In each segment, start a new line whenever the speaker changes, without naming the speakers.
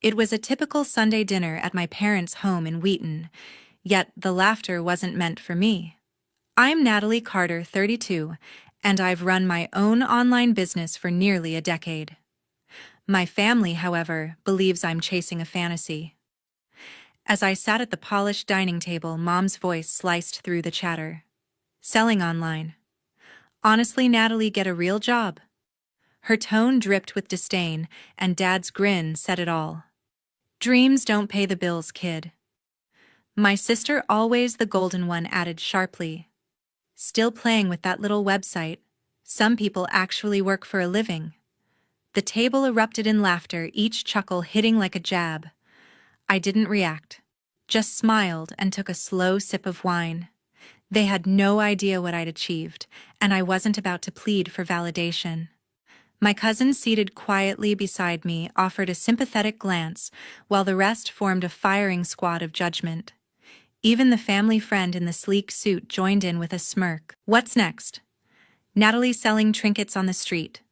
It was a typical Sunday dinner at my parents' home in Wheaton, yet the laughter wasn't meant for me. I'm Natalie Carter, 32, and I've run my own online business for nearly a decade. My family, however, believes I'm chasing a fantasy. As I sat at the polished dining table, Mom's voice sliced through the chatter. Selling online. Honestly, Natalie, get a real job. Her tone dripped with disdain, and Dad's grin said it all. Dreams don't pay the bills, kid. My sister, always the golden one, added sharply. Still playing with that little website. Some people actually work for a living. The table erupted in laughter, each chuckle hitting like a jab. I didn't react, just smiled and took a slow sip of wine. They had no idea what I'd achieved, and I wasn't about to plead for validation. My cousin, seated quietly beside me, offered a sympathetic glance, while the rest formed a firing squad of judgment. Even the family friend in the sleek suit joined in with a smirk. What's next? Natalie selling trinkets on the street.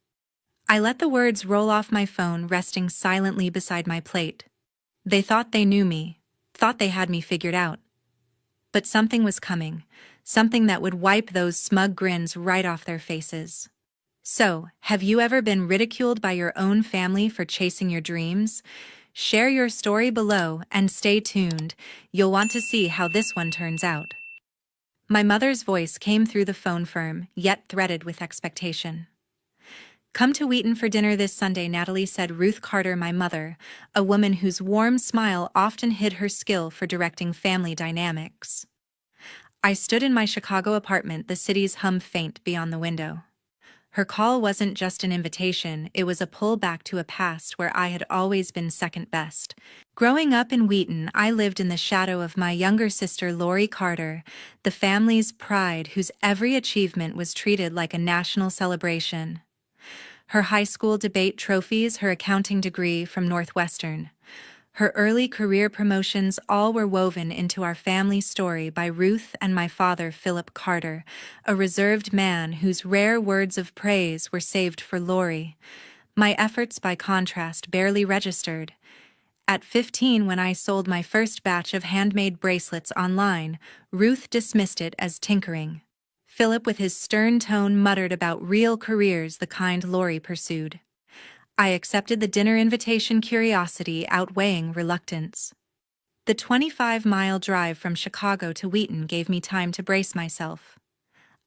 I let the words roll off my phone, resting silently beside my plate. They thought they knew me, thought they had me figured out. But something was coming, something that would wipe those smug grins right off their faces. So, have you ever been ridiculed by your own family for chasing your dreams? Share your story below and stay tuned. You'll want to see how this one turns out. My mother's voice came through the phone, firm, yet threaded with expectation. Come to Wheaton for dinner this Sunday, Natalie, said Ruth Carter, my mother, a woman whose warm smile often hid her skill for directing family dynamics. I stood in my Chicago apartment, the city's hum faint beyond the window. Her call wasn't just an invitation, it was a pull back to a past where I had always been second best. Growing up in Wheaton, I lived in the shadow of my younger sister, Lori Carter, the family's pride whose every achievement was treated like a national celebration. Her high school debate trophies, her accounting degree from Northwestern. Her early career promotions, all were woven into our family story by Ruth and my father, Philip Carter, a reserved man whose rare words of praise were saved for Lori. My efforts, by contrast, barely registered. At 15, when I sold my first batch of handmade bracelets online, Ruth dismissed it as tinkering. Philip, with his stern tone, muttered about real careers, the kind Lori pursued. I accepted the dinner invitation, curiosity outweighing reluctance. The 25-mile drive from Chicago to Wheaton gave me time to brace myself.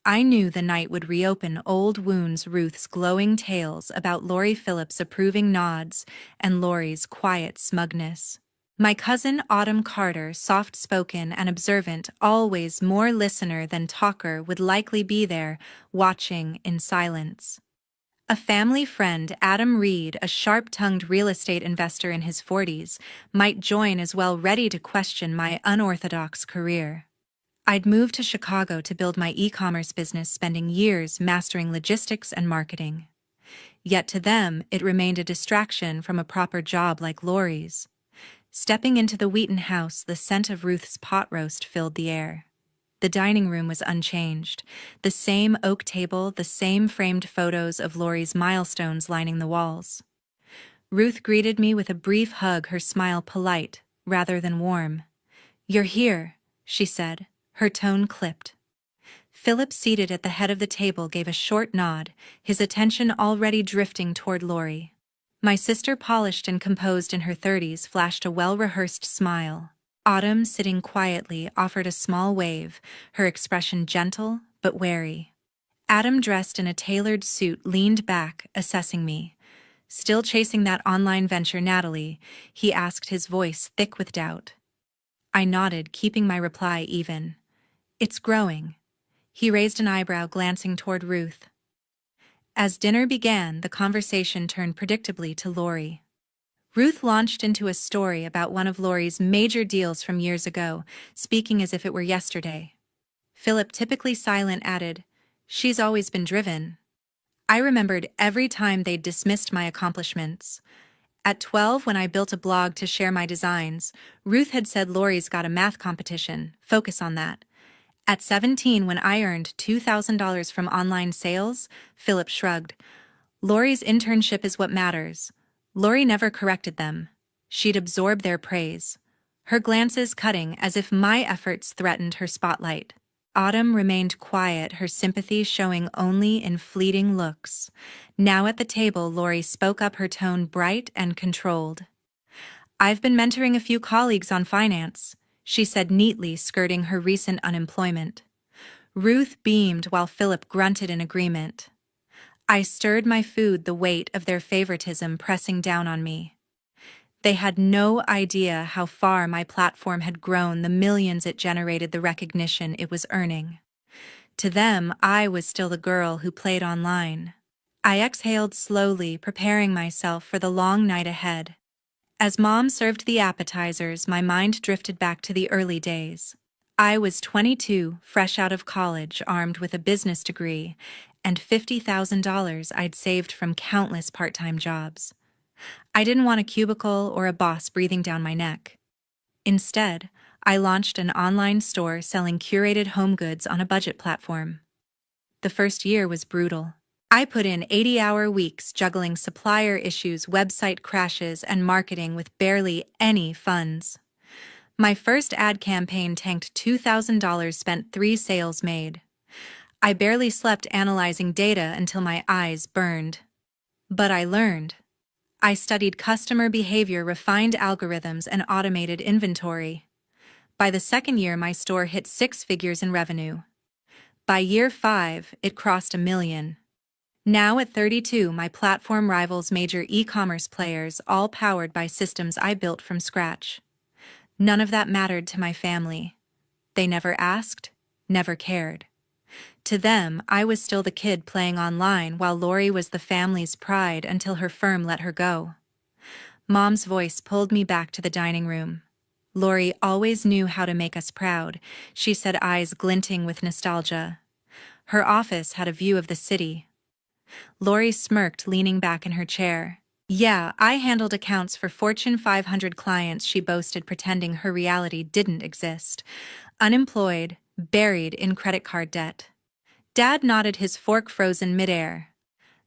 I knew the night would reopen old wounds, Ruth's glowing tales about Lori Phillips' approving nods and Lori's quiet smugness. My cousin Autumn Carter, soft-spoken and observant, always more listener than talker, would likely be there, watching in silence. A family friend, Adam Reed, a sharp-tongued real estate investor in his 40s, might join as well, ready to question my unorthodox career. I'd moved to Chicago to build my e-commerce business, spending years mastering logistics and marketing. Yet to them, it remained a distraction from a proper job like Lori's. Stepping into the Wheaton house, the scent of Ruth's pot roast filled the air. The dining room was unchanged. The same oak table, the same framed photos of Lori's milestones lining the walls. Ruth greeted me with a brief hug, her smile polite rather than warm. "You're here," she said, her tone clipped. Philip, seated at the head of the table, gave a short nod, his attention already drifting toward Lori. My sister, polished and composed in her 30s, flashed a well-rehearsed smile. Autumn, sitting quietly, offered a small wave, her expression gentle but wary. Adam, dressed in a tailored suit, leaned back, assessing me. "Still chasing that online venture, Natalie?" he asked, his voice thick with doubt. I nodded, keeping my reply even. "It's growing." He raised an eyebrow, glancing toward Ruth. As dinner began, the conversation turned predictably to Lori. Ruth launched into a story about one of Lori's major deals from years ago, speaking as if it were yesterday. Philip, typically silent, added, "She's always been driven." I remembered every time they'd dismissed my accomplishments. At 12, when I built a blog to share my designs, Ruth had said, "Lori's got a math competition, focus on that." At 17, when I earned $2,000 from online sales, Philip shrugged. "Lori's internship is what matters." Lori never corrected them. She'd absorb their praise, her glances cutting as if my efforts threatened her spotlight. Autumn remained quiet, her sympathy showing only in fleeting looks. Now at the table, Lori spoke up, her tone bright and controlled. "I've been mentoring a few colleagues on finance," she said neatly, skirting her recent unemployment. Ruth beamed while Philip grunted in agreement. I stirred my food, the weight of their favoritism pressing down on me. They had no idea how far my platform had grown, the millions it generated, the recognition it was earning. To them, I was still the girl who played online. I exhaled slowly, preparing myself for the long night ahead. As Mom served the appetizers, my mind drifted back to the early days. I was 22, fresh out of college, armed with a business degree, and $50,000 I'd saved from countless part-time jobs. I didn't want a cubicle or a boss breathing down my neck. Instead, I launched an online store selling curated home goods on a budget platform. The first year was brutal. I put in 80-hour weeks juggling supplier issues, website crashes, and marketing with barely any funds. My first ad campaign tanked $2,000, spent 3 sales made. I barely slept analyzing data until my eyes burned. But I learned. I studied customer behavior, refined algorithms, and automated inventory. By the second year, my store hit 6 figures in revenue. By year 5, it crossed $1 million. Now at 32, my platform rivals major e-commerce players, all powered by systems I built from scratch. None of that mattered to my family. They never asked, never cared. To them, I was still the kid playing online, while Lori was the family's pride until her firm let her go. Mom's voice pulled me back to the dining room. "Lori always knew how to make us proud," she said, eyes glinting with nostalgia. Her office had a view of the city. Lori smirked, leaning back in her chair. "Yeah, I handled accounts for Fortune 500 clients," she boasted, pretending her reality didn't exist. Unemployed, buried in credit card debt. Dad nodded, his fork frozen midair.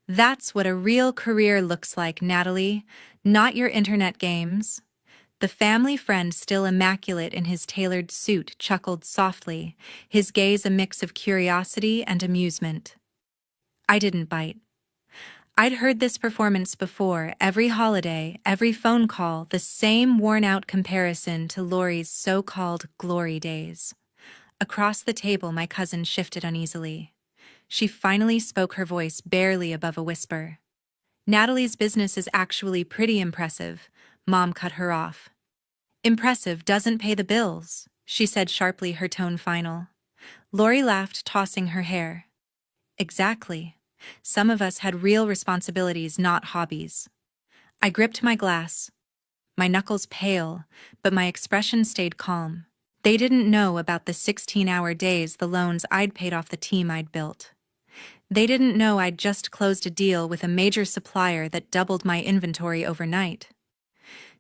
"That's what a real career looks like, Natalie, not your internet games." The family friend, still immaculate in his tailored suit, chuckled softly, his gaze a mix of curiosity and amusement. I didn't bite. I'd heard this performance before, every holiday, every phone call, the same worn-out comparison to Lori's so-called glory days. Across the table, my cousin shifted uneasily. She finally spoke, her voice barely above a whisper. "Natalie's business is actually pretty impressive," Mom cut her off. "Impressive doesn't pay the bills," she said sharply, her tone final. Lori laughed, tossing her hair. "Exactly. Some of us had real responsibilities, not hobbies." I gripped my glass, my knuckles pale, but my expression stayed calm. They didn't know about the 16-hour days, the loans I'd paid off, the team I'd built. They didn't know I'd just closed a deal with a major supplier that doubled my inventory overnight.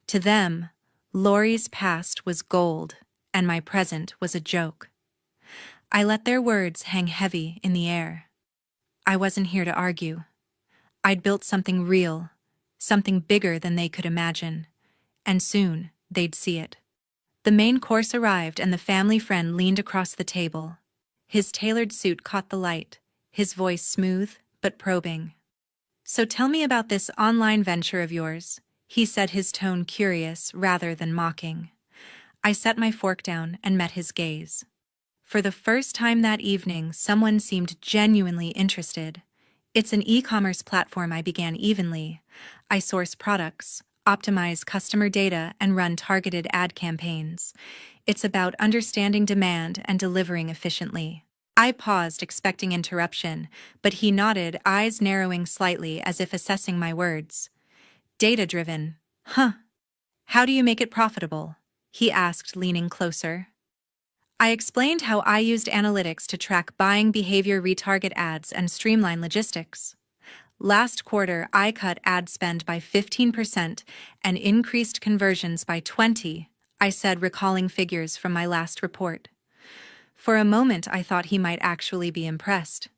To them, Lori's past was gold, and my present was a joke. I let their words hang heavy in the air. I wasn't here to argue. I'd built something real, something bigger than they could imagine, and soon they'd see it. The main course arrived, and the family friend leaned across the table. His tailored suit caught the light, his voice smooth but probing. "So tell me about this online venture of yours," he said, his tone curious rather than mocking. I set my fork down and met his gaze. For the first time that evening, someone seemed genuinely interested. "It's an e-commerce platform," I began evenly. "I source products, optimize customer data, and run targeted ad campaigns. It's about understanding demand and delivering efficiently." I paused, expecting interruption, but he nodded, eyes narrowing slightly as if assessing my words. "Data-driven. Huh. How do you make it profitable?" he asked, leaning closer. I explained how I used analytics to track buying behavior, retarget ads, and streamline logistics. "Last quarter, I cut ad spend by 15% and increased conversions by 20%, I said, recalling figures from my last report. For a moment, I thought he might actually be impressed.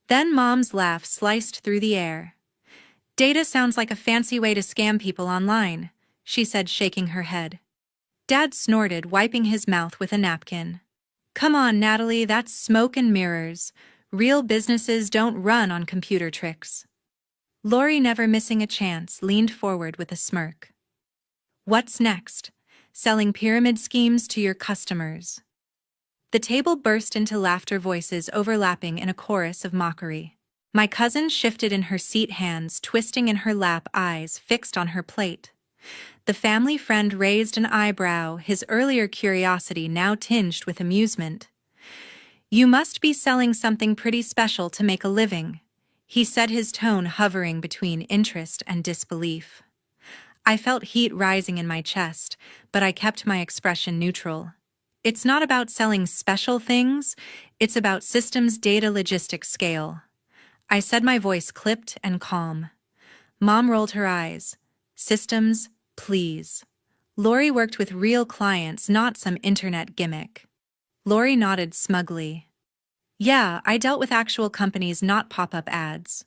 Then Mom's laugh sliced through the air. "Data sounds like a fancy way to scam people online. she said, shaking her head. Dad snorted, wiping his mouth with a napkin. Come on, Natalie, that's smoke and mirrors. Real businesses don't run on computer tricks. Lori, never missing a chance, leaned forward with a smirk. What's next? Selling pyramid schemes to your customers. The table burst into laughter, voices overlapping in a chorus of mockery. My cousin shifted in her seat, hands twisting in her lap, eyes fixed on her plate. The family friend raised an eyebrow, his earlier curiosity now tinged with amusement. You must be selling something pretty special to make a living, he said, his tone hovering between interest and disbelief. I felt heat rising in my chest, but I kept my expression neutral. It's not about selling special things, it's about systems, data, logistics, scale. I said, my voice clipped and calm. Mom rolled her eyes. Systems, please. Lori worked with real clients, not some internet gimmick. Lori nodded smugly. Yeah, I dealt with actual companies, not pop-up ads.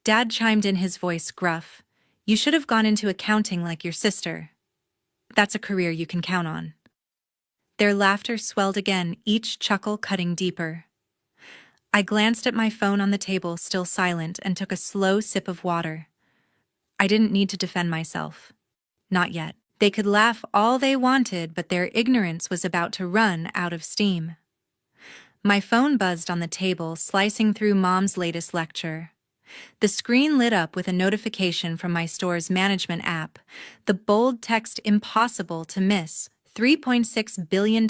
Dad chimed in, his voice gruff. You should have gone into accounting like your sister. That's a career you can count on. Their laughter swelled again, each chuckle cutting deeper. I glanced at my phone on the table, still silent, and took a slow sip of water. I didn't need to defend myself. Not yet. They could laugh all they wanted, but their ignorance was about to run out of steam. My phone buzzed on the table, slicing through Mom's latest lecture. The screen lit up with a notification from my store's management app. The bold text, impossible to miss. $3.6 billion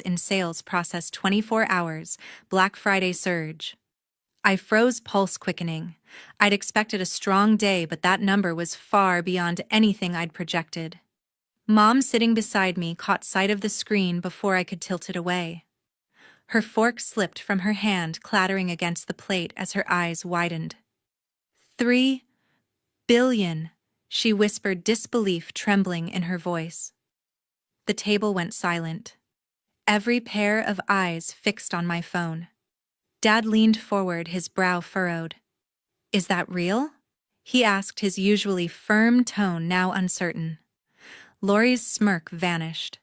in sales processed 24 hours, Black Friday surge. I froze, pulse quickening. I'd expected a strong day, but that number was far beyond anything I'd projected. Mom, sitting beside me, caught sight of the screen before I could tilt it away. Her fork slipped from her hand, clattering against the plate as her eyes widened. 3 billion, she whispered, disbelief trembling in her voice. The table went silent. Every pair of eyes fixed on my phone. Dad leaned forward, his brow furrowed. Is that real? He asked, his usually firm tone now uncertain. Lori's smirk vanished.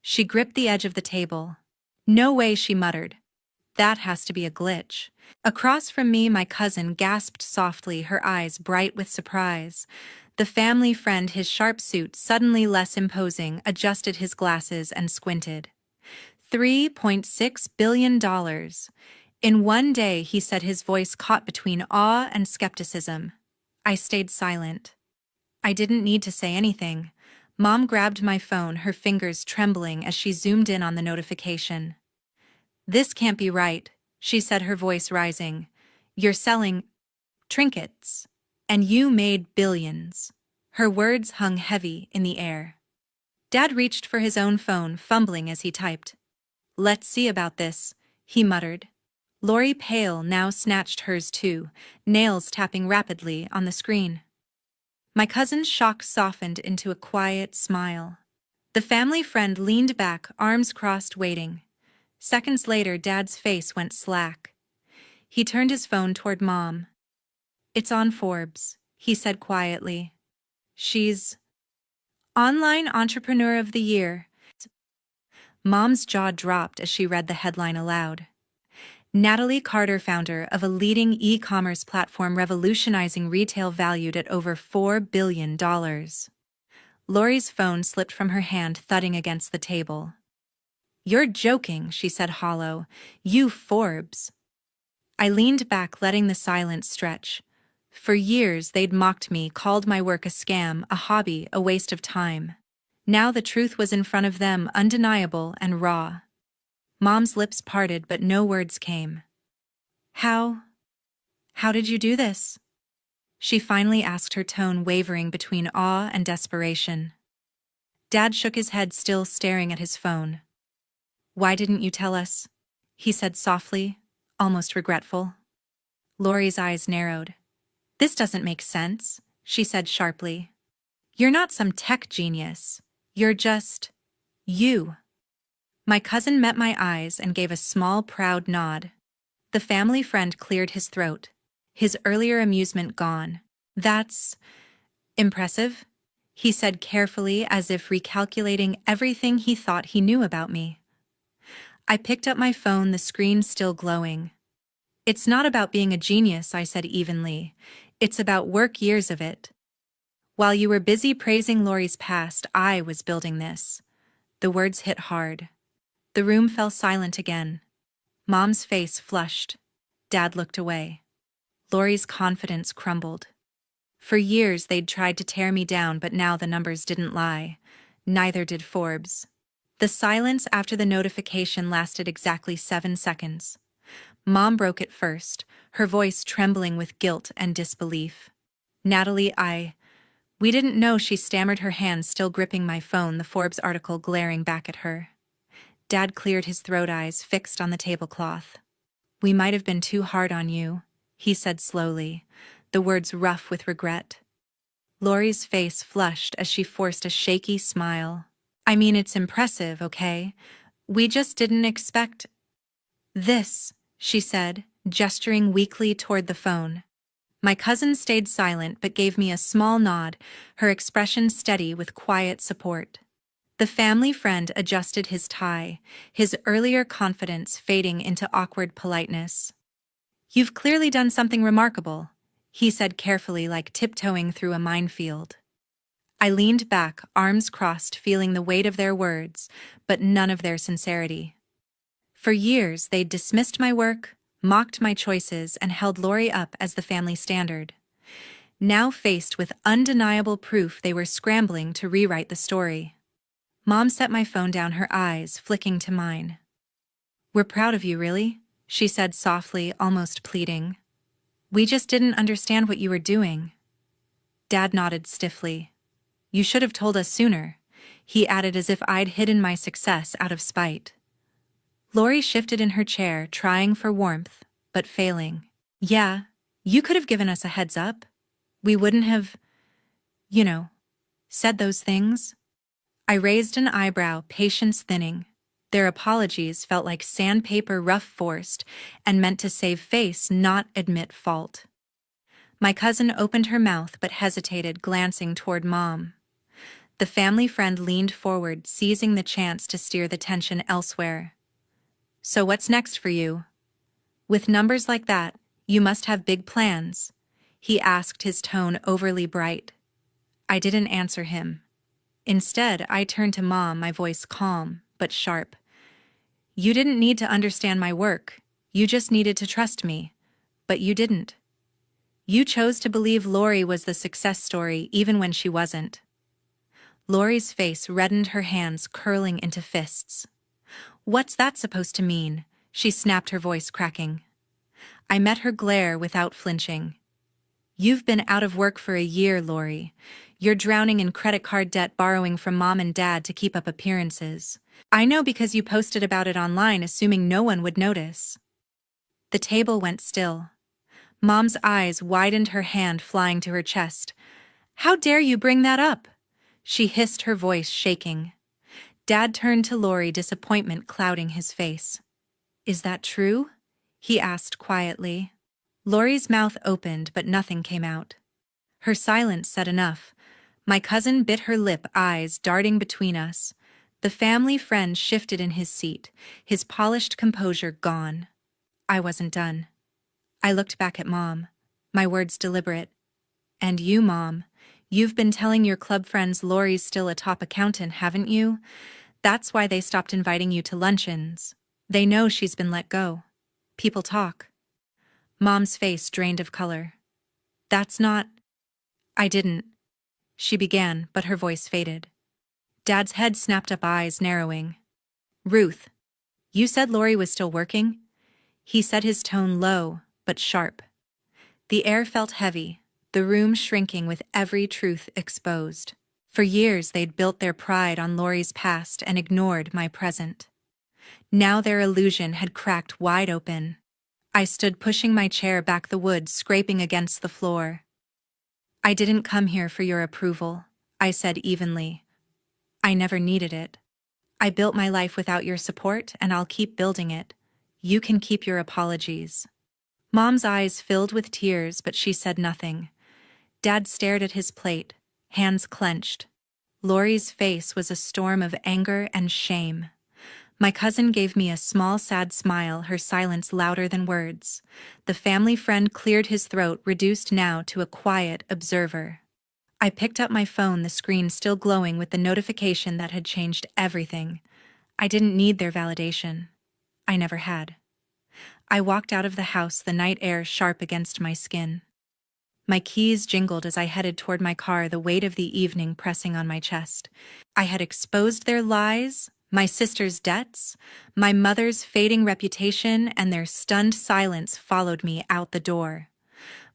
She gripped the edge of the table. No way, she muttered. That has to be a glitch. Across from me, my cousin gasped softly, her eyes bright with surprise. The family friend, his sharp suit suddenly less imposing, adjusted his glasses and squinted. $3.6 billion. In one day, he said, his voice caught between awe and skepticism. I stayed silent. I didn't need to say anything. Mom grabbed my phone, her fingers trembling as she zoomed in on the notification. This can't be right, she said, her voice rising. You're selling trinkets. And you made billions. Her words hung heavy in the air. Dad reached for his own phone, fumbling as he typed. Let's see about this, he muttered. Lori, pale, now snatched hers too, nails tapping rapidly on the screen. My cousin's shock softened into a quiet smile. The family friend leaned back, arms crossed, waiting. Seconds later, Dad's face went slack. He turned his phone toward Mom. It's on Forbes, he said quietly. She's Online Entrepreneur of the Year. Mom's jaw dropped as she read the headline aloud. Natalie Carter, founder of a leading e-commerce platform revolutionizing retail, valued at over $4 billion. Lori's phone slipped from her hand, thudding against the table. You're joking, she said, hollow. You Forbes. I leaned back, letting the silence stretch. For years, they'd mocked me, called my work a scam, a hobby, a waste of time. Now the truth was in front of them, undeniable and raw. Mom's lips parted, but no words came. How did you do this? She finally asked, her tone wavering between awe and desperation. Dad shook his head, still staring at his phone. Why didn't you tell us? He said softly, almost regretful. Lori's eyes narrowed. This doesn't make sense, she said sharply. You're not some tech genius. You're just you. My cousin met my eyes and gave a small, proud nod. The family friend cleared his throat, his earlier amusement gone. That's impressive, he said carefully, as if recalculating everything he thought he knew about me. I picked up my phone, the screen still glowing. It's not about being a genius, I said evenly. It's about work, years of it. While you were busy praising Lori's past, I was building this. The words hit hard. The room fell silent again. Mom's face flushed. Dad looked away. Lori's confidence crumbled. For years they'd tried to tear me down, but now the numbers didn't lie. Neither did Forbes. The silence after the notification lasted exactly 7 seconds. Mom broke it first, her voice trembling with guilt and disbelief. Natalie, we didn't know, she stammered, her hand still gripping my phone, the Forbes article glaring back at her. Dad cleared his throat, eyes fixed on the tablecloth. We might have been too hard on you, he said slowly, the words rough with regret. Lori's face flushed as she forced a shaky smile. I mean, it's impressive, okay? We just didn't expect this, she said, gesturing weakly toward the phone. My cousin stayed silent but gave me a small nod, her expression steady with quiet support. The family friend adjusted his tie, his earlier confidence fading into awkward politeness. You've clearly done something remarkable, he said carefully, like tiptoeing through a minefield. I leaned back, arms crossed, feeling the weight of their words, but none of their sincerity. For years, they'd dismissed my work, mocked my choices, and held Lori up as the family standard. Now faced with undeniable proof, they were scrambling to rewrite the story. Mom set my phone down, her eyes flicking to mine. We're proud of you, really, she said softly, almost pleading. We just didn't understand what you were doing. Dad nodded stiffly. You should have told us sooner, he added, as if I'd hidden my success out of spite. Lori shifted in her chair, trying for warmth, but failing. Yeah, you could have given us a heads up. We wouldn't have, said those things. I raised an eyebrow, patience thinning. Their apologies felt like sandpaper, rough forced, and meant to save face, not admit fault. My cousin opened her mouth but hesitated, glancing toward Mom. The family friend leaned forward, seizing the chance to steer the tension elsewhere. So what's next for you? With numbers like that, you must have big plans, he asked, his tone overly bright. I didn't answer him. Instead, I turned to Mom, my voice calm but sharp. You didn't need to understand my work. You just needed to trust me. But you didn't. You chose to believe Lori was the success story even when she wasn't. Lori's face reddened, her hands curling into fists. What's that supposed to mean? She snapped, her voice cracking. I met her glare without flinching. You've been out of work for a year, Lori. You're drowning in credit card debt, borrowing from Mom and Dad to keep up appearances. I know because you posted about it online, assuming no one would notice. The table went still. Mom's eyes widened, her hand flying to her chest. How dare you bring that up? She hissed, her voice shaking. Dad turned to Lori, disappointment clouding his face. Is that true? He asked quietly. Lori's mouth opened, but nothing came out. Her silence said enough. My cousin bit her lip, eyes darting between us. The family friend shifted in his seat, his polished composure gone. I wasn't done. I looked back at Mom, my words deliberate. And you, Mom, you've been telling your club friends Lori's still a top accountant, haven't you? That's why they stopped inviting you to luncheons. They know she's been let go. People talk. Mom's face drained of color. That's not... I didn't. She began, but her voice faded. Dad's head snapped up, eyes narrowing. Ruth, you said Lori was still working? He said, his tone low, but sharp. The air felt heavy, the room shrinking with every truth exposed. For years they'd built their pride on Lori's past and ignored my present. Now their illusion had cracked wide open. I stood, pushing my chair back, the wood scraping against the floor. I didn't come here for your approval, I said evenly. I never needed it. I built my life without your support, and I'll keep building it. You can keep your apologies. Mom's eyes filled with tears, but she said nothing. Dad stared at his plate, hands clenched. Lori's face was a storm of anger and shame. My cousin gave me a small, sad smile, her silence louder than words. The family friend cleared his throat, reduced now to a quiet observer. I picked up my phone, the screen still glowing with the notification that had changed everything. I didn't need their validation. I never had. I walked out of the house, the night air sharp against my skin. My keys jingled as I headed toward my car, the weight of the evening pressing on my chest. I had exposed their lies, my sister's debts, my mother's fading reputation, and their stunned silence followed me out the door.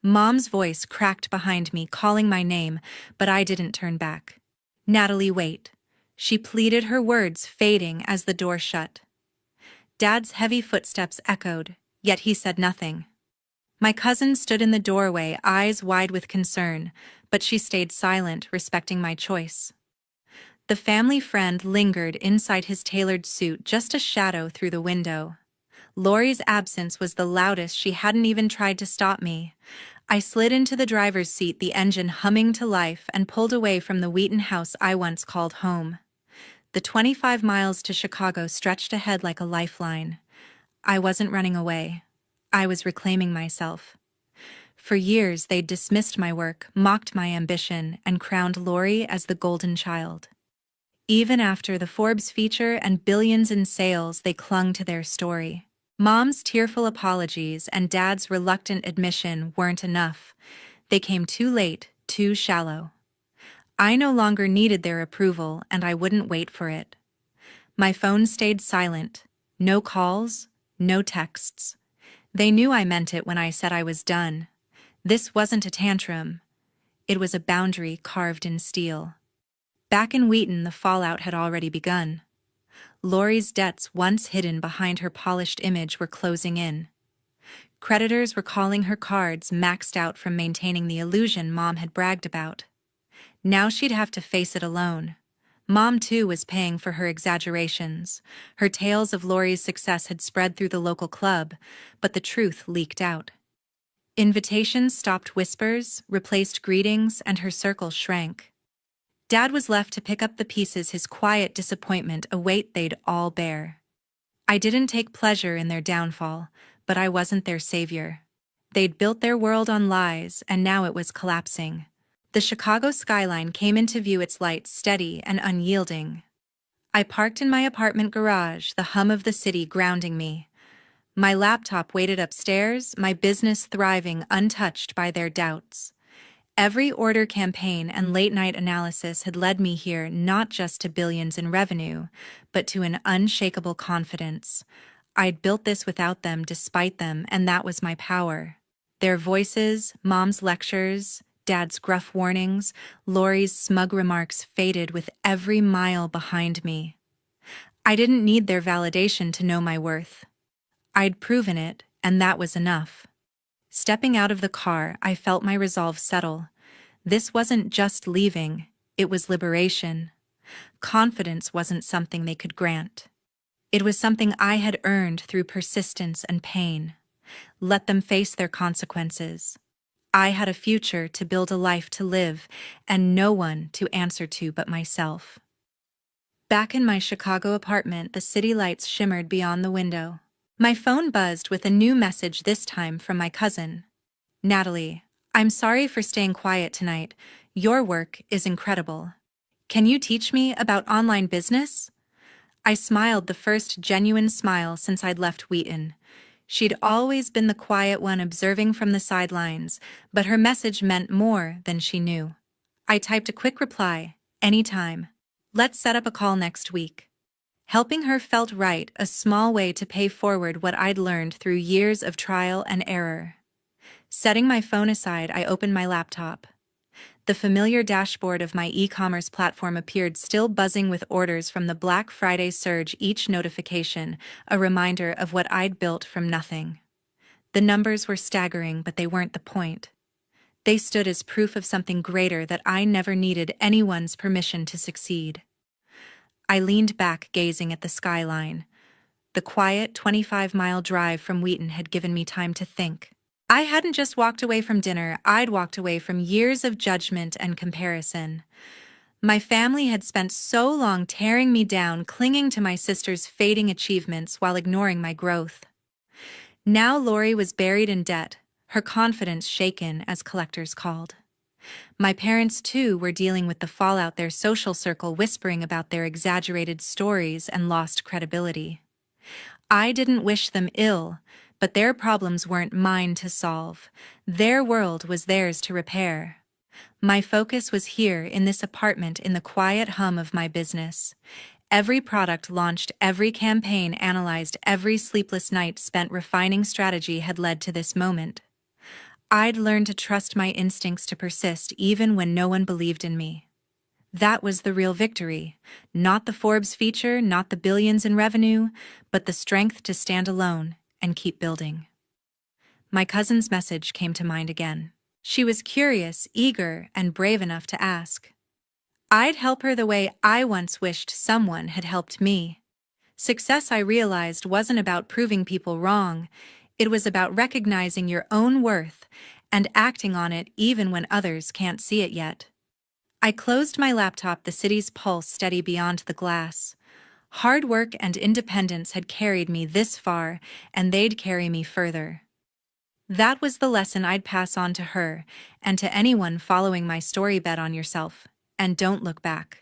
Mom's voice cracked behind me, calling my name, but I didn't turn back. "Natalie, wait." She pleaded, her words fading as the door shut. Dad's heavy footsteps echoed, yet he said nothing. My cousin stood in the doorway, eyes wide with concern, but she stayed silent, respecting my choice. The family friend lingered inside his tailored suit, just a shadow through the window. Lori's absence was the loudest. She hadn't even tried to stop me. I slid into the driver's seat, the engine humming to life, and pulled away from the Wheaton house I once called home. The 25 miles to Chicago stretched ahead like a lifeline. I wasn't running away. I was reclaiming myself. For years, they'd dismissed my work, mocked my ambition, and crowned Lori as the golden child. Even after the Forbes feature and billions in sales, they clung to their story. Mom's tearful apologies and Dad's reluctant admission weren't enough. They came too late, too shallow. I no longer needed their approval, and I wouldn't wait for it. My phone stayed silent. No calls, no texts. They knew I meant it when I said I was done. This wasn't a tantrum. It was a boundary carved in steel. Back in Wheaton, the fallout had already begun. Lori's debts, once hidden behind her polished image, were closing in. Creditors were calling her cards, maxed out from maintaining the illusion Mom had bragged about. Now she'd have to face it alone. Mom, too, was paying for her exaggerations. Her tales of Lori's success had spread through the local club, but the truth leaked out. Invitations stopped whispers, replaced greetings, and her circle shrank. Dad was left to pick up the pieces, his quiet disappointment a weight they'd all bear. I didn't take pleasure in their downfall, but I wasn't their savior. They'd built their world on lies, and now it was collapsing. The Chicago skyline came into view, its lights steady and unyielding. I parked in my apartment garage, the hum of the city grounding me. My laptop waited upstairs, my business thriving untouched by their doubts. Every order campaign and late-night analysis had led me here, not just to billions in revenue, but to an unshakable confidence. I'd built this without them, despite them, and that was my power. Their voices, Mom's lectures, Dad's gruff warnings, Lori's smug remarks faded with every mile behind me. I didn't need their validation to know my worth. I'd proven it, and that was enough. Stepping out of the car, I felt my resolve settle. This wasn't just leaving, it was liberation. Confidence wasn't something they could grant. It was something I had earned through persistence and pain. Let them face their consequences. I had a future to build, a life to live, and no one to answer to but myself. Back in my Chicago apartment, the city lights shimmered beyond the window. My phone buzzed with a new message, this time from my cousin. "Natalie, I'm sorry for staying quiet tonight. Your work is incredible. Can you teach me about online business?" I smiled, the first genuine smile since I'd left Wheaton. She'd always been the quiet one, observing from the sidelines, but her message meant more than she knew. I typed a quick reply, "Anytime. Let's set up a call next week." Helping her felt right, a small way to pay forward what I'd learned through years of trial and error. Setting my phone aside, I opened my laptop. The familiar dashboard of my e-commerce platform appeared, still buzzing with orders from the Black Friday surge, each notification a reminder of what I'd built from nothing. The numbers were staggering, but they weren't the point. They stood as proof of something greater, that I never needed anyone's permission to succeed. I leaned back, gazing at the skyline. The quiet 25-mile drive from Wheaton had given me time to think. I hadn't just walked away from dinner, I'd walked away from years of judgment and comparison. My family had spent so long tearing me down, clinging to my sister's fading achievements while ignoring my growth. Now Lori was buried in debt, her confidence shaken, as collectors called. My parents, too, were dealing with the fallout, their social circle whispering about their exaggerated stories and lost credibility. I didn't wish them ill, but their problems weren't mine to solve. Their world was theirs to repair. My focus was here in this apartment, in the quiet hum of my business. Every product launched, every campaign analyzed, every sleepless night spent refining strategy had led to this moment. I'd learned to trust my instincts to persist even when no one believed in me. That was the real victory. Not the Forbes feature, not the billions in revenue, but the strength to stand alone and keep building. My cousin's message came to mind again. She was curious, eager, and brave enough to ask. I'd help her the way I once wished someone had helped me. Success, I realized, wasn't about proving people wrong. It was about recognizing your own worth and acting on it even when others can't see it yet. I closed my laptop, the city's pulse steady beyond the glass. Hard work and independence had carried me this far, and they'd carry me further. That was the lesson I'd pass on to her, and to anyone following my story. Bet on yourself, and don't look back.